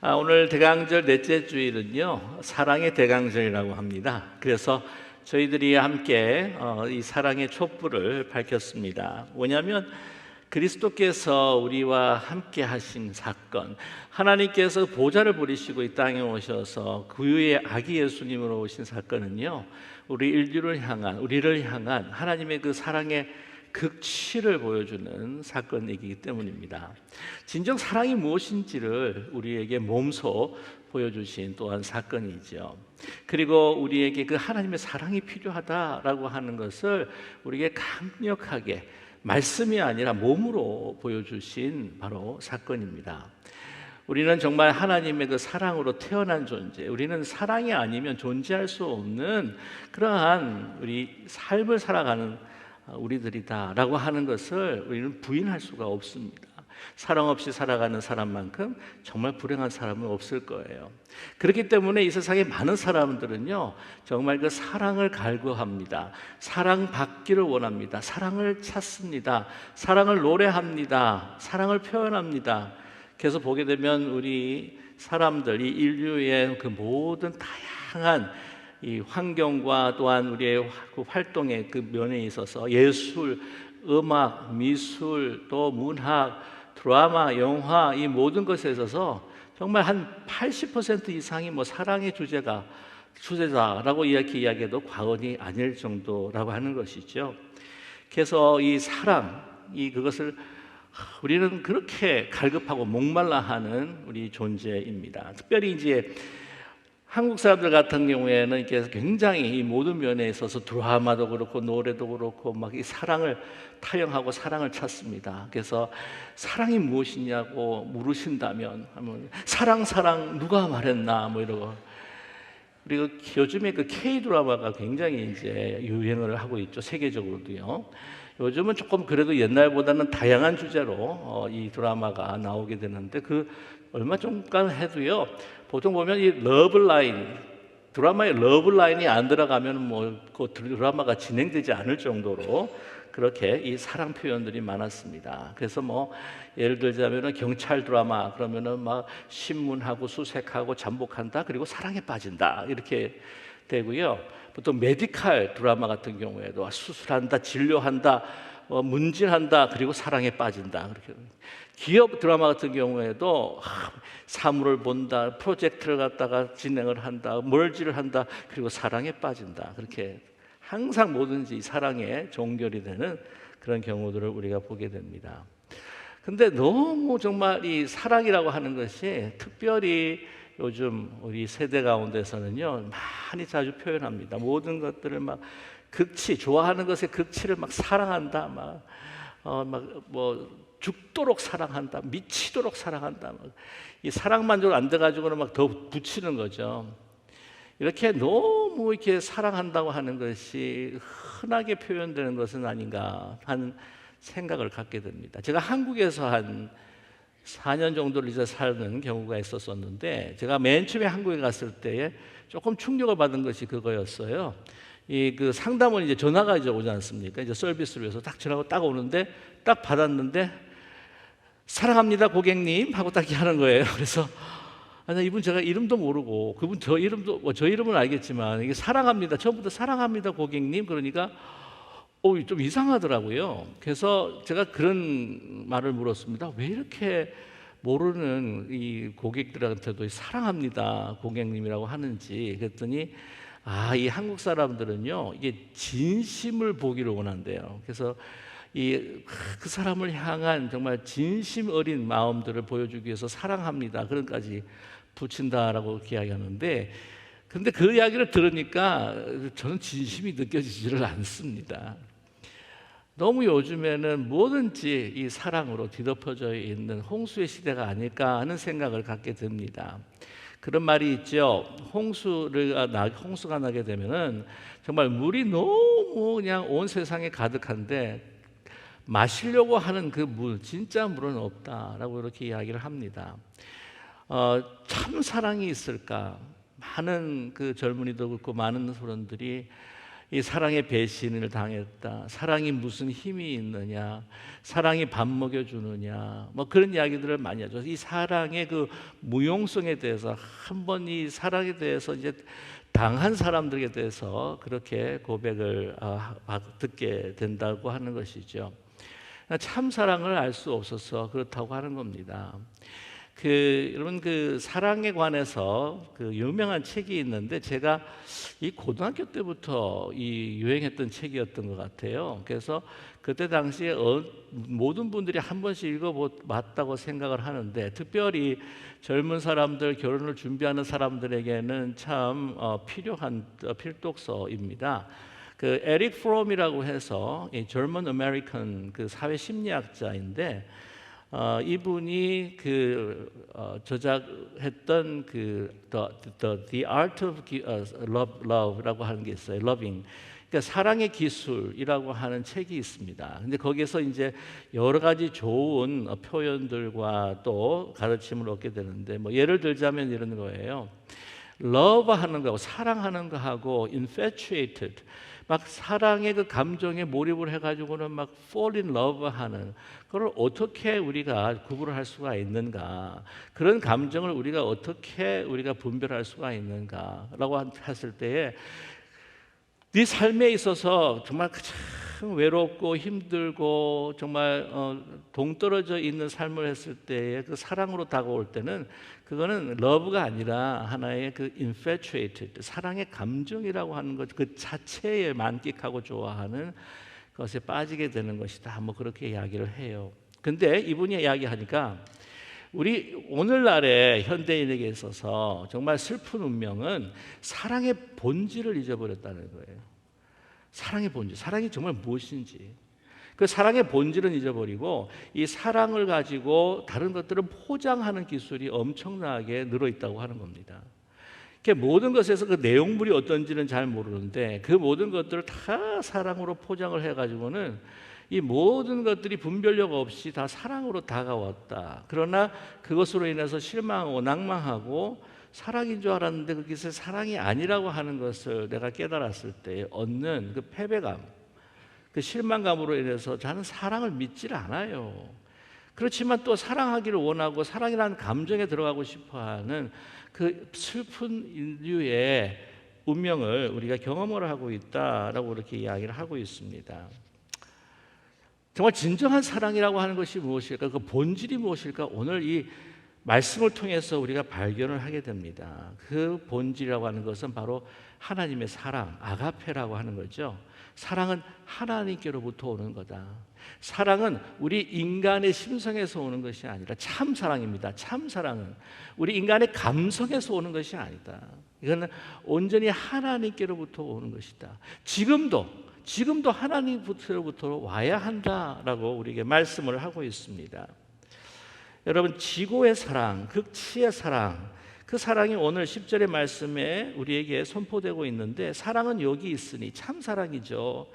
오늘 대강절 넷째 주일은요, 사랑의 대강절이라고 합니다. 그래서 저희들이 함께 이 사랑의 촛불을 밝혔습니다. 뭐냐면 그리스도께서 우리와 함께 하신 사건, 하나님께서 보좌를 부리시고 이 땅에 오셔서 구유의 아기 예수님으로 오신 사건은요, 우리를 향한 하나님의 그 사랑의 극치를 보여주는 사건이기 때문입니다. 진정 사랑이 무엇인지를 우리에게 몸소 보여주신 또한 사건이죠. 그리고 우리에게 그 하나님의 사랑이 필요하다라고 하는 것을 우리에게 강력하게 말씀이 아니라 몸으로 보여주신 바로 사건입니다. 우리는 정말 하나님의 그 사랑으로 태어난 존재, 우리는 사랑이 아니면 존재할 수 없는 그러한 우리 삶을 살아가는 우리들이다라고 하는 것을 우리는 부인할 수가 없습니다. 사랑 없이 살아가는 사람만큼 정말 불행한 사람은 없을 거예요. 그렇기 때문에 이 세상에 많은 사람들은요, 정말 그 사랑을 갈구합니다. 사랑받기를 원합니다. 사랑을 찾습니다. 사랑을 노래합니다. 사랑을 표현합니다. 그래서 보게 되면 우리 사람들이 인류의 그 모든 다양한 이 환경과 또한 우리의 그 활동의 그 면에 있어서 예술, 음악, 미술, 또 문학, 드라마, 영화 이 모든 것에 있어서 정말 한 80% 이상이 사랑의 주제다라고 이렇게 이야기해도 과언이 아닐 정도라고 하는 것이죠. 그래서 이 사랑, 그것을 우리는 그렇게 갈급하고 목말라하는 우리 존재입니다. 특별히 이제 한국 사람들 같은 경우에는 이렇게 굉장히 이 모든 면에 있어서 드라마도 그렇고 노래도 그렇고 막 이 사랑을 타영하고 사랑을 찾습니다. 그래서 사랑이 무엇이냐고 물으신다면 사랑 누가 말했나 이러고. 그리고 요즘에 그 K 드라마가 굉장히 이제 유행을 하고 있죠. 세계적으로도요. 요즘은 조금 그래도 옛날보다는 다양한 주제로 이 드라마가 나오게 되는데 그 얼마 전까지 해도요. 보통 보면 이 러브라인, 드라마에 러브라인이 안 들어가면 그 드라마가 진행되지 않을 정도로 그렇게 이 사랑 표현들이 많았습니다. 그래서 예를 들자면은 경찰 드라마 그러면은 막 신문하고 수색하고 잠복한다 그리고 사랑에 빠진다 이렇게 되고요. 보통 메디칼 드라마 같은 경우에도 수술한다, 진료한다, 문진한다 그리고 사랑에 빠진다 그렇게. 기업 드라마 같은 경우에도 사물을 본다, 프로젝트를 갖다가 진행을 한다, 멀지를 한다, 그리고 사랑에 빠진다. 그렇게 항상 뭐든지 사랑에 종결이 되는 그런 경우들을 우리가 보게 됩니다. 근데 너무 정말 이 사랑이라고 하는 것이 특별히 요즘 우리 세대 가운데서는요, 많이 자주 표현합니다. 모든 것들을 좋아하는 것의 극치를 사랑한다, 죽도록 사랑한다, 미치도록 사랑한다. 이 사랑만으로 안 돼가지고는 더 붙이는 거죠. 이렇게 너무 이렇게 사랑한다고 하는 것이 흔하게 표현되는 것은 아닌가 하는 생각을 갖게 됩니다. 제가 한국에서 한 4년 정도를 이제 사는 경우가 있었는데, 제가 맨 처음에 한국에 갔을 때에 조금 충격을 받은 것이 그거였어요. 그 상담원 이제 전화가 이제 오지 않습니까? 이제 서비스를 위해서 딱 전화가 딱 오는데 딱 받았는데 사랑합니다 고객님 하고 딱 하는 거예요. 그래서 이분 제가 이름도 모르고 그분 저 이름은 알겠지만 이게 사랑합니다 처음부터 사랑합니다 고객님 그러니까 좀 이상하더라고요. 그래서 제가 그런 말을 물었습니다. 왜 이렇게 모르는 이 고객들한테도 사랑합니다 고객님이라고 하는지. 그랬더니 이 한국 사람들은요 이게 진심을 보기를 원한대요. 그래서 그 사람을 향한 정말 진심 어린 마음들을 보여주기 위해서 사랑합니다 그런까지 붙인다라고 이야기하는데, 근데 그 이야기를 들으니까 저는 진심이 느껴지지를 않습니다. 너무 요즘에는 뭐든지 이 사랑으로 뒤덮여져 있는 홍수의 시대가 아닐까 하는 생각을 갖게 됩니다. 그런 말이 있죠. 홍수가 나게 되면은 정말 물이 너무 그냥 온 세상에 가득한데 마시려고 하는 그 물, 진짜 물은 없다라고 이렇게 이야기를 합니다. 참 사랑이 있을까? 많은 그 젊은이도 그렇고 많은 사람들이 이 사랑의 배신을 당했다. 사랑이 무슨 힘이 있느냐? 사랑이 밥 먹여주느냐? 뭐 그런 이야기들을 많이 하죠. 이 사랑의 그 무용성에 대해서 한번 이 사랑에 대해서 이제 당한 사람들에 대해서 그렇게 고백을 듣게 된다고 하는 것이죠. 참 사랑을 알 수 없어서 그렇다고 하는 겁니다. 여러분 그 사랑에 관해서 그 유명한 책이 있는데 제가 이 고등학교 때부터 이 유행했던 책이었던 것 같아요. 그래서 그때 당시에 모든 분들이 한 번씩 읽어봤다고 생각을 하는데 특별히 젊은 사람들, 결혼을 준비하는 사람들에게는 참 필요한 필독서입니다. 그 에릭 프롬이라고 해서 이 젊은 아메리칸 그 사회 심리학자인데 이분이 저작했던 The Art of Love라고 하는 게 있어요. Loving. 그러니까 사랑의 기술이라고 하는 책이 있습니다. 근데 거기에서 이제 여러 가지 좋은 표현들과 또 가르침을 얻게 되는데 뭐 예를 들자면 이런 거예요. love 하는 거하고 사랑하는 거하고 infatuated 막 사랑의 그 감정에 몰입을 해가지고는 막 fall in love 하는 그걸 어떻게 우리가 구분을 할 수가 있는가? 그런 감정을 우리가 어떻게 분별할 수가 있는가라고 했을 때에 네 삶에 있어서 정말 참 외롭고 힘들고 정말 동떨어져 있는 삶을 했을 때에 그 사랑으로 다가올 때는 그거는 러브가 아니라 하나의 그 infatuated 사랑의 감정이라고 하는 것 그 자체에 만끽하고 좋아하는 것에 빠지게 되는 것이다. 뭐 그렇게 이야기를 해요. 근데 이분이 이야기하니까 우리 오늘날의 현대인에게 있어서 정말 슬픈 운명은 사랑의 본질을 잊어버렸다는 거예요. 사랑의 본질, 사랑이 정말 무엇인지 그 사랑의 본질은 잊어버리고 이 사랑을 가지고 다른 것들을 포장하는 기술이 엄청나게 늘어있다고 하는 겁니다. 모든 것에서 그 내용물이 어떤지는 잘 모르는데 그 모든 것들을 다 사랑으로 포장을 해가지고는 이 모든 것들이 분별력 없이 다 사랑으로 다가왔다. 그러나 그것으로 인해서 실망하고 낭망하고 사랑인 줄 알았는데 그게 사랑이 아니라고 하는 것을 내가 깨달았을 때 얻는 그 패배감, 그 실망감으로 인해서 저는 사랑을 믿질 않아요. 그렇지만 또 사랑하기를 원하고 사랑이라는 감정에 들어가고 싶어하는 그 슬픈 인류의 운명을 우리가 경험을 하고 있다라고 이렇게 이야기를 하고 있습니다. 정말 진정한 사랑이라고 하는 것이 무엇일까? 그 본질이 무엇일까? 오늘 이 말씀을 통해서 우리가 발견을 하게 됩니다. 그 본질이라고 하는 것은 바로 하나님의 사랑, 아가페라고 하는 거죠. 사랑은 하나님께로부터 오는 거다. 사랑은 우리 인간의 심성에서 오는 것이 아니라 참 사랑입니다. 참 사랑은 우리 인간의 감성에서 오는 것이 아니다. 이거는 온전히 하나님께로부터 오는 것이다. 지금도 하나님부터 와야 한다라고 우리에게 말씀을 하고 있습니다. 여러분, 지고의 사랑, 극치의 사랑, 그 사랑이 오늘 10절의 말씀에 우리에게 선포되고 있는데 사랑은 여기 있으니 참 사랑이죠.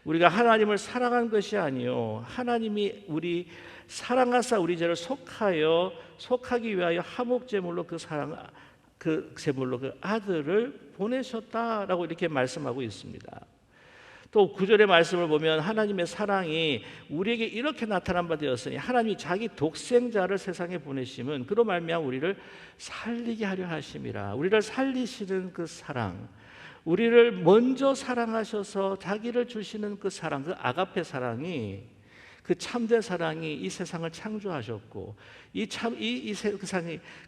우리가 하나님을 사랑한 것이 아니요 하나님이 우리 사랑하사 우리 죄를 속하기 위하여 화목제물로 그 제물로 그 아들을 보내셨다라고 이렇게 말씀하고 있습니다. 또 9절의 말씀을 보면 하나님의 사랑이 우리에게 이렇게 나타난 바 되었으니 하나님이 자기 독생자를 세상에 보내심은 그로 말미암아 우리를 살리게 하려 하심이라. 우리를 살리시는 그 사랑, 우리를 먼저 사랑하셔서 자기를 주시는 그 사랑, 그 아가페 사랑이 그 참된 사랑이 이 세상을 창조하셨고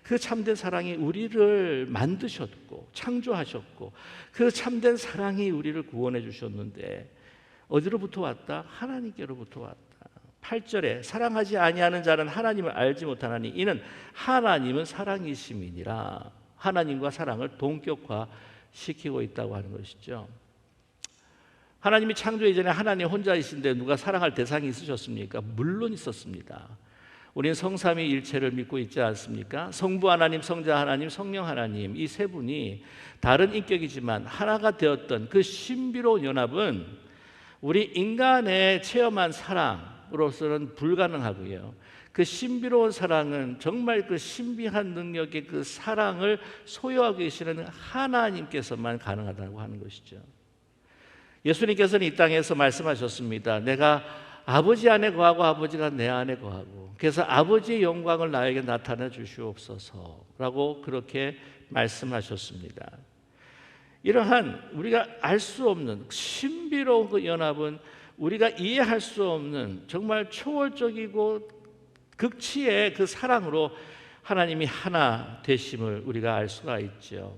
그 참된 사랑이 우리를 만드셨고 창조하셨고 그 참된 사랑이 우리를 구원해 주셨는데 어디로부터 왔다? 하나님께로부터 왔다. 8절에 사랑하지 아니하는 자는 하나님을 알지 못하나니 이는 하나님은 사랑이심이니라. 하나님과 사랑을 동격화시키고 있다고 하는 것이죠. 하나님이 창조 이전에 하나님 혼자이신데 누가 사랑할 대상이 있으셨습니까? 물론 있었습니다. 우리는 성삼위일체를 믿고 있지 않습니까? 성부 하나님, 성자 하나님, 성령 하나님 이 세 분이 다른 인격이지만 하나가 되었던 그 신비로운 연합은 우리 인간의 체험한 사랑으로서는 불가능하고요. 그 신비로운 사랑은 정말 그 신비한 능력의 그 사랑을 소유하고 계시는 하나님께서만 가능하다고 하는 것이죠. 예수님께서는 이 땅에서 말씀하셨습니다. 내가 아버지 안에 거하고 아버지가 내 안에 거하고 그래서 아버지의 영광을 나에게 나타내 주시옵소서라고 그렇게 말씀하셨습니다. 이러한 우리가 알 수 없는 신비로운 그 연합은 우리가 이해할 수 없는 정말 초월적이고 극치의 그 사랑으로 하나님이 하나 되심을 우리가 알 수가 있죠.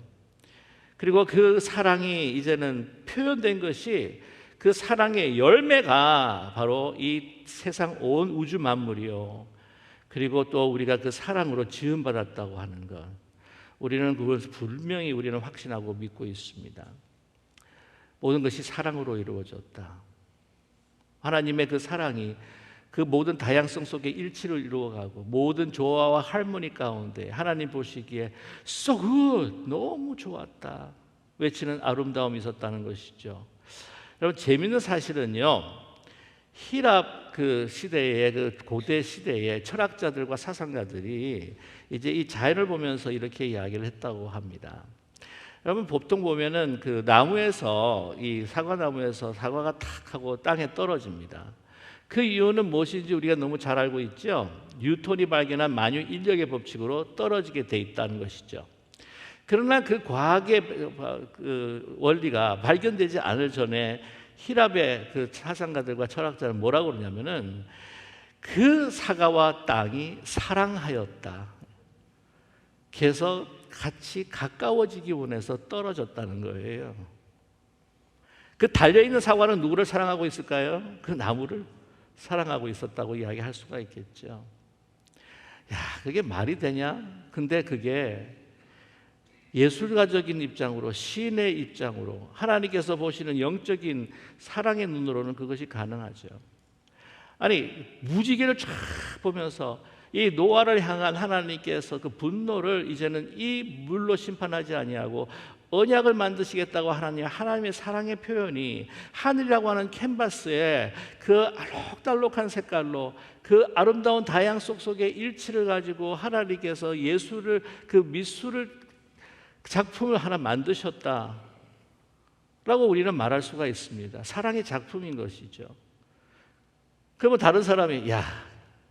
그리고 그 사랑이 이제는 표현된 것이 그 사랑의 열매가 바로 이 세상 온 우주 만물이요. 그리고 또 우리가 그 사랑으로 지음받았다고 하는 것. 우리는 그것을 분명히 우리는 확신하고 믿고 있습니다. 모든 것이 사랑으로 이루어졌다. 하나님의 그 사랑이 그 모든 다양성 속에 일치를 이루어가고 모든 조화와 할머니 가운데 하나님 보시기에 so good, 너무 좋았다 외치는 아름다움이 있었다는 것이죠. 여러분 재미있는 사실은요, 히랍 그 시대의 그 고대 시대의 철학자들과 사상가들이 이제 이 자연을 보면서 이렇게 이야기를 했다고 합니다. 여러분 보통 보면은 그 나무에서 이 사과나무에서 사과가 탁 하고 땅에 떨어집니다. 그 이유는 무엇인지 우리가 너무 잘 알고 있죠. 뉴턴이 발견한 만유 인력의 법칙으로 떨어지게 돼 있다는 것이죠. 그러나 그 과학의 그 원리가 발견되지 않을 전에 히랍의 그 사상가들과 철학자는 뭐라고 그러냐면은 그 사과와 땅이 사랑하였다. 그래서 같이 가까워지기 원해서 떨어졌다는 거예요. 그 달려있는 사과는 누구를 사랑하고 있을까요? 그 나무를 사랑하고 있었다고 이야기할 수가 있겠죠. 야, 그게 말이 되냐? 근데 그게 예술가적인 입장으로, 시인의 입장으로, 하나님께서 보시는 영적인 사랑의 눈으로는 그것이 가능하죠. 아니, 무지개를 쫙 보면서 이 노아를 향한 하나님께서 그 분노를 이제는 이 물로 심판하지 아니하고 언약을 만드시겠다고 하나님의 사랑의 표현이 하늘이라고 하는 캔버스에 그 알록달록한 색깔로 그 아름다운 다양성 속에 일치를 가지고 하나님께서 예술을 그 미술을 작품을 하나 만드셨다라고 우리는 말할 수가 있습니다. 사랑의 작품인 것이죠. 그러면 다른 사람이 야,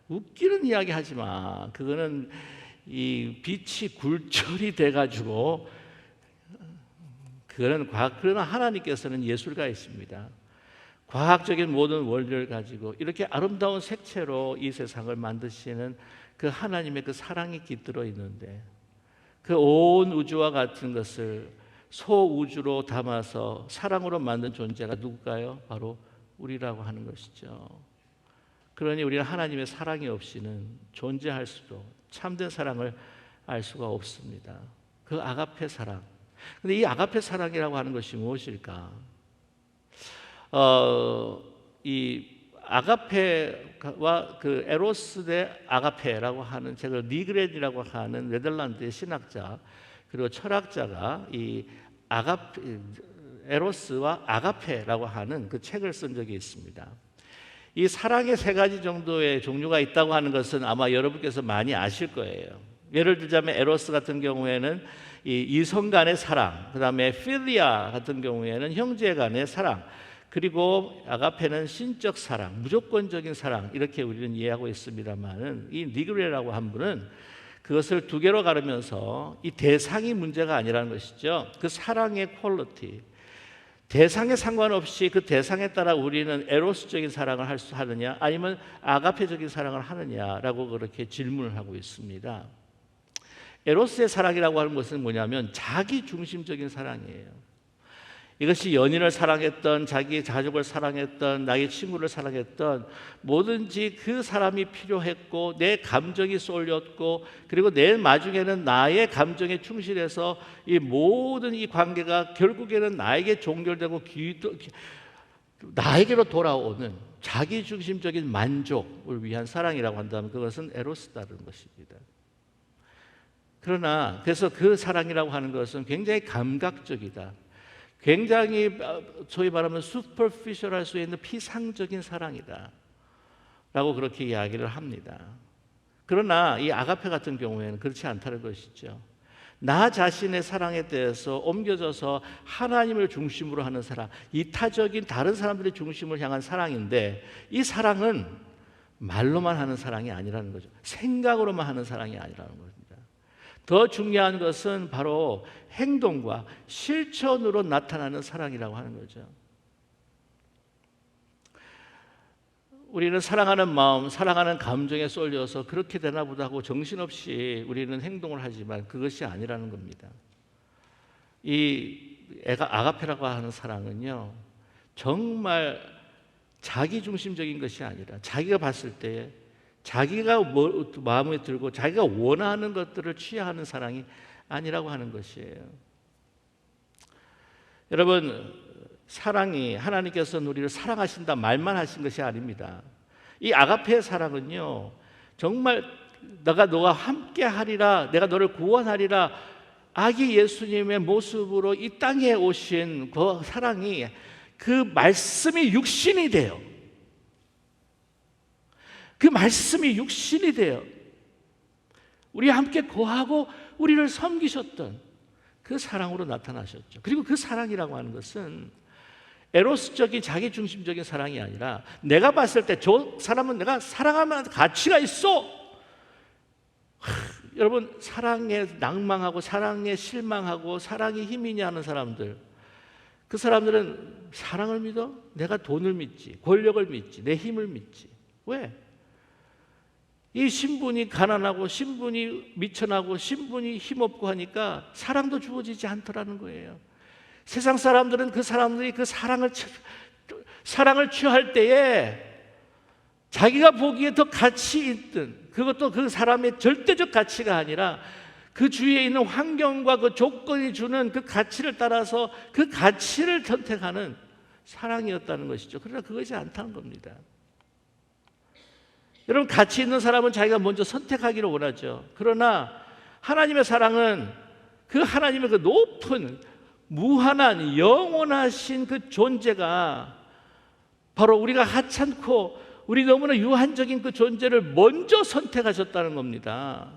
웃기는 이야기 하지 마. 그거는 이 빛이 굴절이 돼가지고 그거는 과학. 그러나 하나님께서는 예술가이십니다. 과학적인 모든 원리를 가지고 이렇게 아름다운 색채로 이 세상을 만드시는 그 하나님의 그 사랑이 깃들어 있는데 그 온 우주와 같은 것을 소우주로 담아서 사랑으로 만든 존재가 누굴까요? 바로 우리라고 하는 것이죠. 그러니 우리는 하나님의 사랑이 없이는 존재할 수도 참된 사랑을 알 수가 없습니다. 그 아가페 사랑. 근데 이 아가페 사랑이라고 하는 것이 무엇일까? 이 아가페와 그 에로스 대 아가페라고 하는 책을 니그렌이라고 하는 네덜란드의 신학자 그리고 철학자가 이 에로스와 아가페라고 하는 그 책을 쓴 적이 있습니다. 이 사랑의 세 가지 정도의 종류가 있다고 하는 것은 아마 여러분께서 많이 아실 거예요. 예를 들자면 에로스 같은 경우에는 이 이성 간의 사랑, 그 다음에 필리아 같은 경우에는 형제 간의 사랑, 그리고 아가페는 신적 사랑, 무조건적인 사랑 이렇게 우리는 이해하고 있습니다만은 이 니그레라고 한 분은 그것을 두 개로 가르면서 이 대상이 문제가 아니라는 것이죠. 그 사랑의 퀄리티, 대상에 상관없이 그 대상에 따라 우리는 에로스적인 사랑을 하느냐 아니면 아가페적인 사랑을 하느냐라고 그렇게 질문을 하고 있습니다. 에로스의 사랑이라고 하는 것은 뭐냐면 자기 중심적인 사랑이에요. 이것이 연인을 사랑했던, 자기 가족을 사랑했던, 나의 친구를 사랑했던 뭐든지 그 사람이 필요했고 내 감정이 쏠렸고 그리고 내일 마중에는 나의 감정에 충실해서 이 모든 이 관계가 결국에는 나에게 종결되고 나에게로 돌아오는 자기 중심적인 만족을 위한 사랑이라고 한다면 그것은 에로스다는 것입니다. 그러나 그래서 그 사랑이라고 하는 것은 굉장히 감각적이다. 굉장히 소위 말하면 슈퍼피셜할 수 있는 피상적인 사랑이다 라고 그렇게 이야기를 합니다. 그러나 이 아가페 같은 경우에는 그렇지 않다는 것이죠. 나 자신의 사랑에 대해서 옮겨져서 하나님을 중심으로 하는 사랑, 이타적인 다른 사람들의 중심을 향한 사랑인데, 이 사랑은 말로만 하는 사랑이 아니라는 거죠. 생각으로만 하는 사랑이 아니라는 겁니다. 더 중요한 것은 바로 행동과 실천으로 나타나는 사랑이라고 하는 거죠. 우리는 사랑하는 마음, 사랑하는 감정에 쏠려서 그렇게 되나 보다 하고 정신없이 우리는 행동을 하지만 그것이 아니라는 겁니다. 이 아가페라고 하는 사랑은요, 정말 자기중심적인 것이 아니라 자기가 봤을 때 자기가 마음에 들고 자기가 원하는 것들을 취하는 사랑이 아니라고 하는 것이에요. 여러분, 사랑이 하나님께서는 우리를 사랑하신다 말만 하신 것이 아닙니다. 이 아가페의 사랑은요, 정말 내가 너와 함께 하리라, 내가 너를 구원하리라, 아기 예수님의 모습으로 이 땅에 오신 그 사랑이, 그 말씀이 육신이 돼요. 그 말씀이 육신이 돼요. 우리와 함께 거하고 우리를 섬기셨던 그 사랑으로 나타나셨죠. 그리고 그 사랑이라고 하는 것은 에로스적인 자기중심적인 사랑이 아니라, 내가 봤을 때 저 사람은 내가 사랑할 만한 가치가 있어. 여러분, 사랑에 낭망하고 사랑에 실망하고 사랑이 힘이냐 하는 사람들, 그 사람들은 사랑을 믿어? 내가 돈을 믿지, 권력을 믿지, 내 힘을 믿지. 왜? 이 신분이 가난하고 신분이 미천하고 신분이 힘없고 하니까 사랑도 주어지지 않더라는 거예요. 세상 사람들은 그 사람들이 그 사랑을 취할 때에 자기가 보기에 더 가치 있든, 그것도 그 사람의 절대적 가치가 아니라 그 주위에 있는 환경과 그 조건이 주는 그 가치를 따라서 그 가치를 선택하는 사랑이었다는 것이죠. 그러나 그것이 않다는 겁니다. 여러분, 가치 있는 사람은 자기가 먼저 선택하기를 원하죠. 그러나 하나님의 사랑은 그 하나님의 그 높은 무한한 영원하신 그 존재가 바로 우리가 하찮고 우리 너무나 유한적인 그 존재를 먼저 선택하셨다는 겁니다.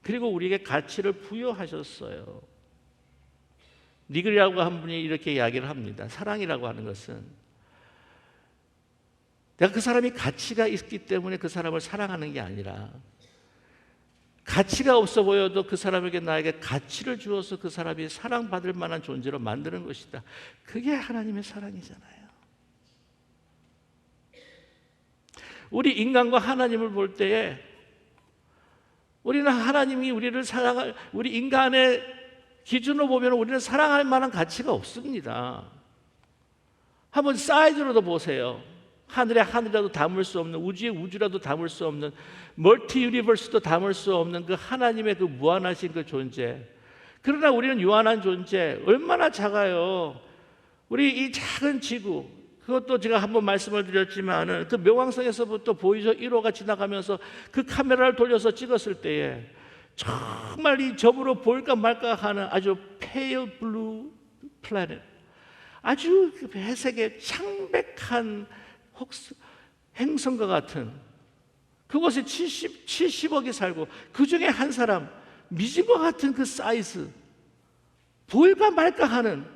그리고 우리에게 가치를 부여하셨어요. 니글이라고 한 분이 이렇게 이야기를 합니다. 사랑이라고 하는 것은 내가 그 사람이 가치가 있기 때문에 그 사람을 사랑하는 게 아니라, 가치가 없어 보여도 그 사람에게 나에게 가치를 주어서 그 사람이 사랑받을 만한 존재로 만드는 것이다. 그게 하나님의 사랑이잖아요. 우리 인간과 하나님을 볼 때에 우리는 하나님이 우리를 사랑할, 우리 인간의 기준으로 보면 우리는 사랑할 만한 가치가 없습니다. 한번 사이즈로도 보세요. 하늘에 하늘이라도 담을 수 없는, 우주에 우주라도 담을 수 없는, 멀티 유니버스도 담을 수 없는 그 하나님의 그 무한하신 그 존재. 그러나 우리는 유한한 존재, 얼마나 작아요. 우리 이 작은 지구, 그것도 제가 한번 말씀을 드렸지만 그 명왕성에서부터 보이저 1호가 지나가면서 그 카메라를 돌려서 찍었을 때에 정말 이 점으로 보일까 말까 하는 아주 pale blue planet, 아주 회색의 창백한 행성과 같은 그곳에 70억이 살고 그 중에 한 사람, 미진과 같은 그 사이즈, 보일까 말까 하는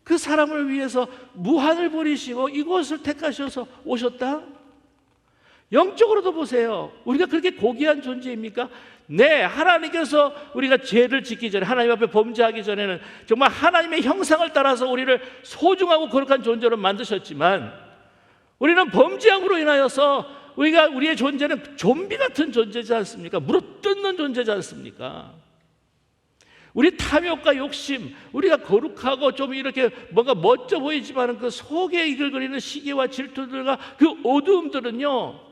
그 사람을 위해서 무한을 버리시고 이곳을 택하셔서 오셨다? 영적으로도 보세요. 우리가 그렇게 고귀한 존재입니까? 네, 하나님께서 우리가 죄를 짓기 전에, 하나님 앞에 범죄하기 전에는 정말 하나님의 형상을 따라서 우리를 소중하고 거룩한 존재로 만드셨지만, 우리는 범죄함으로 인하여서 우리의 존재는 좀비 같은 존재지 않습니까? 물어뜯는 존재지 않습니까? 우리 탐욕과 욕심, 우리가 거룩하고 좀 이렇게 뭔가 멋져 보이지만 그 속에 이글거리는 시기와 질투들과 그 어두움들은요,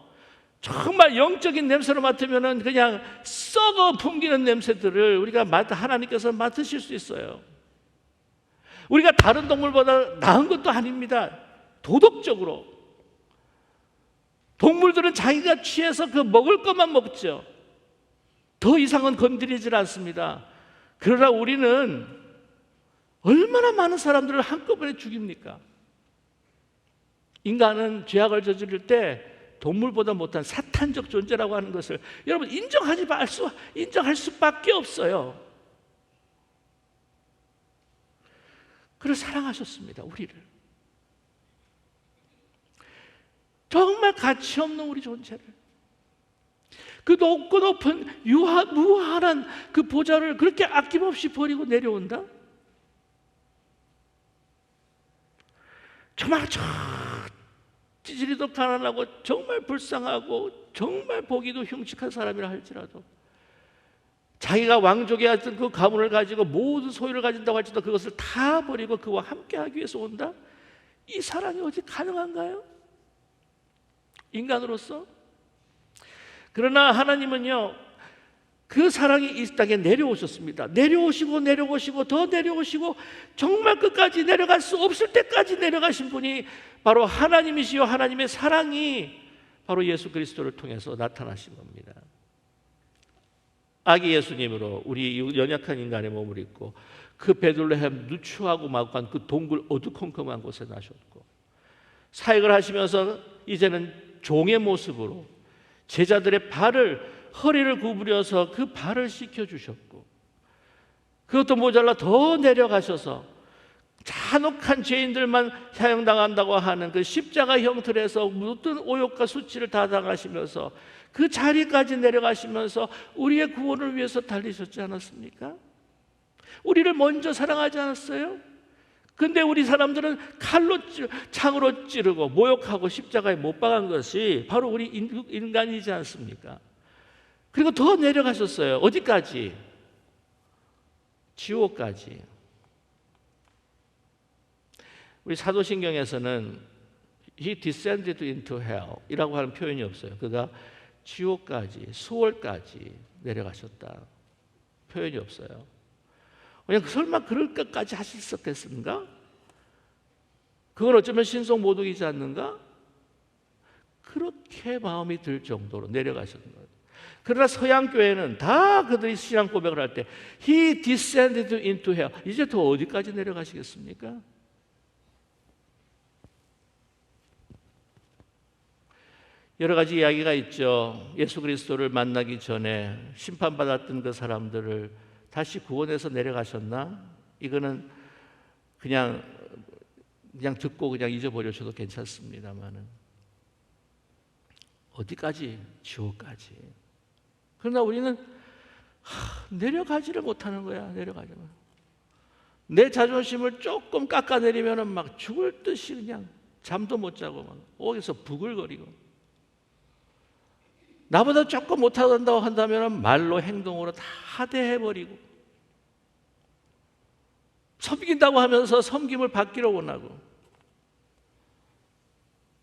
정말 영적인 냄새로 맡으면 그냥 썩어 풍기는 냄새들을 우리가 하나님께서 맡으실 수 있어요. 우리가 다른 동물보다 나은 것도 아닙니다. 도덕적으로 동물들은 자기가 취해서 그 먹을 것만 먹죠. 더 이상은 건드리질 않습니다. 그러나 우리는 얼마나 많은 사람들을 한꺼번에 죽입니까? 인간은 죄악을 저지를 때 동물보다 못한 사탄적 존재라고 하는 것을 여러분 인정할 수밖에 없어요. 그래서 사랑하셨습니다, 우리를. 정말 가치 없는 우리 존재를, 그 높고 높은 무한한 그 보좌를 그렇게 아낌없이 버리고 내려온다? 정말 찌질이도 가난하고 정말 불쌍하고 정말 보기도 흉측한 사람이라 할지라도 자기가 왕족의 어떤 그 가문을 가지고 모든 소유를 가진다고 할지라도 그것을 다 버리고 그와 함께하기 위해서 온다? 이 사랑이 어찌 가능한가요? 인간으로서? 그러나 하나님은요, 그 사랑이 이 땅에 내려오셨습니다. 내려오시고 더 내려오시고 정말 끝까지 내려갈 수 없을 때까지 내려가신 분이 바로 하나님이시요, 하나님의 사랑이 바로 예수 그리스도를 통해서 나타나신 겁니다. 아기 예수님으로 우리 연약한 인간의 몸을 입고 그 베들레헴 누추하고 막한 그 동굴 어두컴컴한 곳에 나셨고, 사역을 하시면서 이제는 종의 모습으로 제자들의 허리를 구부려서 그 발을 씻겨주셨고, 그것도 모자라 더 내려가셔서 잔혹한 죄인들만 사형당한다고 하는 그 십자가 형틀에서 모든 오욕과 수치를 다 당하시면서 그 자리까지 내려가시면서 우리의 구원을 위해서 달리셨지 않았습니까? 우리를 먼저 사랑하지 않았어요? 근데 우리 사람들은 창으로 찌르고 모욕하고 십자가에 못 박은 것이 바로 우리 인간이지 않습니까? 그리고 더 내려가셨어요. 어디까지? 지옥까지. 우리 사도신경에서는 He descended into hell 이라고 하는 표현이 없어요. 그가 지옥까지, 수월까지 내려가셨다. 표현이 없어요. 그냥 설마 그럴 것까지 하실 수 있겠습니까? 그건 어쩌면 신성모독이지 않는가? 그렇게 마음이 들 정도로 내려가셨는 거예요. 그러나 서양교회는 다 그들이 신앙 고백을 할 때 He descended into hell. 이제 더 어디까지 내려가시겠습니까? 여러 가지 이야기가 있죠. 예수 그리스도를 만나기 전에 심판받았던 그 사람들을 다시 구원해서 내려가셨나? 이거는 그냥 듣고 그냥 잊어버려셔도 괜찮습니다만은 어디까지? 지옥까지. 그러나 우리는 내려가지를 못하는 거야. 내려가지를. 내 자존심을 조금 깎아내리면 막 죽을 듯이 그냥 잠도 못 자고 막 거기서 부글거리고, 나보다 조금 못한다고 한다면 말로 행동으로 다 하대해버리고, 섬긴다고 하면서 섬김을 받기로 원하고,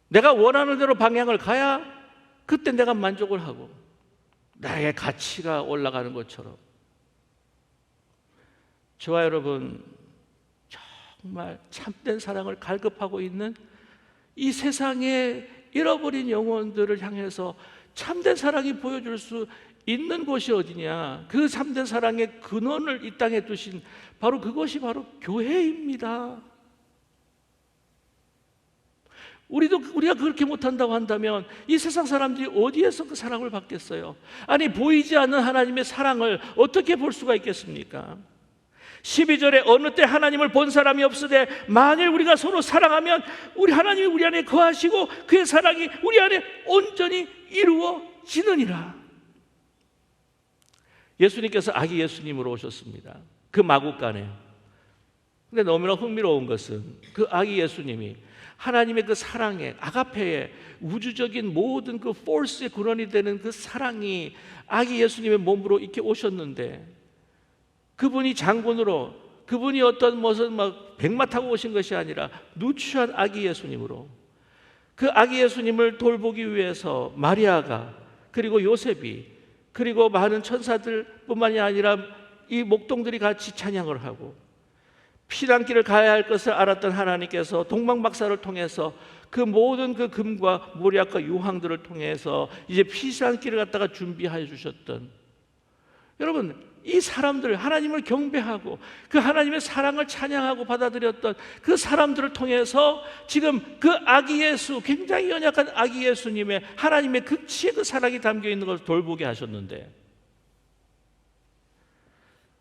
내가 원하는 대로 방향을 가야 그때 내가 만족을 하고 나의 가치가 올라가는 것처럼. 저와 여러분, 정말 참된 사랑을 갈급하고 있는 이 세상의 잃어버린 영혼들을 향해서 참된 사랑이 보여줄 수 있는 곳이 어디냐? 그 참된 사랑의 근원을 이 땅에 두신 바로 그것이 바로 교회입니다. 우리가 그렇게 못한다고 한다면 이 세상 사람들이 어디에서 그 사랑을 받겠어요? 아니, 보이지 않는 하나님의 사랑을 어떻게 볼 수가 있겠습니까? 12절에 어느 때 하나님을 본 사람이 없으되 만일 우리가 서로 사랑하면 우리 하나님이 우리 안에 거하시고 그의 사랑이 우리 안에 온전히 이루어지느니라. 예수님께서 아기 예수님으로 오셨습니다. 그 마국간에. 근데 너무나 흥미로운 것은 그 아기 예수님이 하나님의 그 사랑에, 아가페의 우주적인 모든 그 포스의 근원이 되는 그 사랑이 아기 예수님의 몸으로 이렇게 오셨는데, 그분이 장군으로, 그분이 어떤 무슨 막 백마 타고 오신 것이 아니라 누추한 아기 예수님으로, 그 아기 예수님을 돌보기 위해서 마리아가, 그리고 요셉이, 그리고 많은 천사들뿐만이 아니라 이 목동들이 같이 찬양을 하고, 피난길을 가야 할 것을 알았던 하나님께서 동방박사를 통해서 그 모든 그 금과 모략과 유황들을 통해서 이제 피난길을 갖다가 준비하여 주셨던 여러분, 이 사람들, 하나님을 경배하고 그 하나님의 사랑을 찬양하고 받아들였던 그 사람들을 통해서 지금 그 아기 예수, 굉장히 연약한 아기 예수님의 하나님의 극치의 그 사랑이 담겨 있는 것을 돌보게 하셨는데,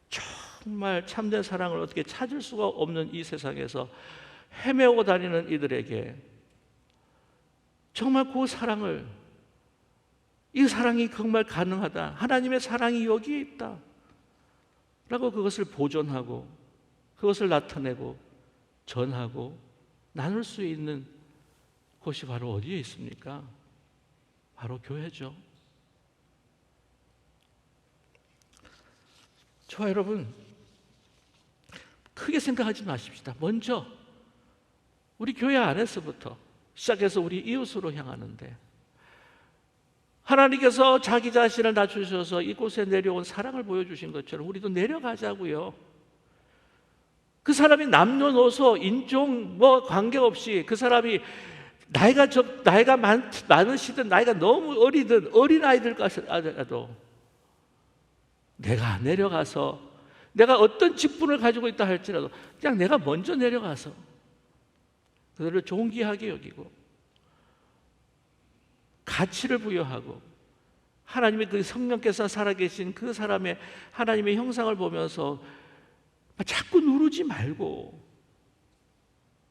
정말 참된 사랑을 어떻게 찾을 수가 없는 이 세상에서 헤매고 다니는 이들에게 정말 그 사랑을, 이 사랑이 정말 가능하다, 하나님의 사랑이 여기에 있다 라고 그것을 보존하고 그것을 나타내고 전하고 나눌 수 있는 곳이 바로 어디에 있습니까? 바로 교회죠. 저와 여러분, 크게 생각하지 마십시다. 먼저 우리 교회 안에서부터 시작해서 우리 이웃으로 향하는데, 하나님께서 자기 자신을 낮추셔서 이곳에 내려온 사랑을 보여주신 것처럼 우리도 내려가자고요. 그 사람이 남녀노소 인종 관계없이, 그 사람이 나이가 많으시든 나이가 너무 어리든 어린아이들까지도 내가 내려가서, 내가 어떤 직분을 가지고 있다 할지라도 그냥 내가 먼저 내려가서 그들을 존귀하게 여기고 가치를 부여하고 하나님의 그 성령께서 살아계신 그 사람의 하나님의 형상을 보면서 자꾸 누르지 말고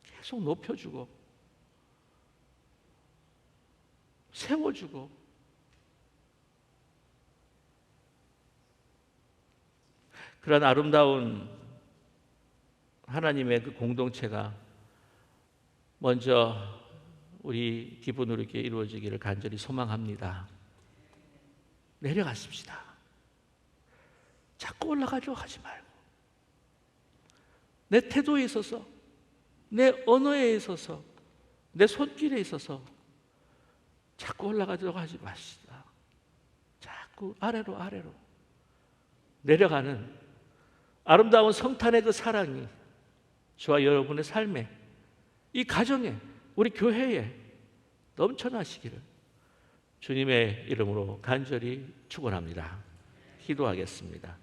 계속 높여주고 세워주고, 그런 아름다운 하나님의 그 공동체가 먼저 우리 기분으로 이렇게 이루어지기를 간절히 소망합니다. 내려가십시다. 자꾸 올라가려고 하지 말고, 내 태도에 있어서, 내 언어에 있어서, 내 손길에 있어서 자꾸 올라가려고 하지 마시다. 자꾸 아래로 내려가는 아름다운 성탄의 그 사랑이 저와 여러분의 삶에, 이 가정에, 우리 교회에 넘쳐나시기를 주님의 이름으로 간절히 축원합니다. 기도하겠습니다.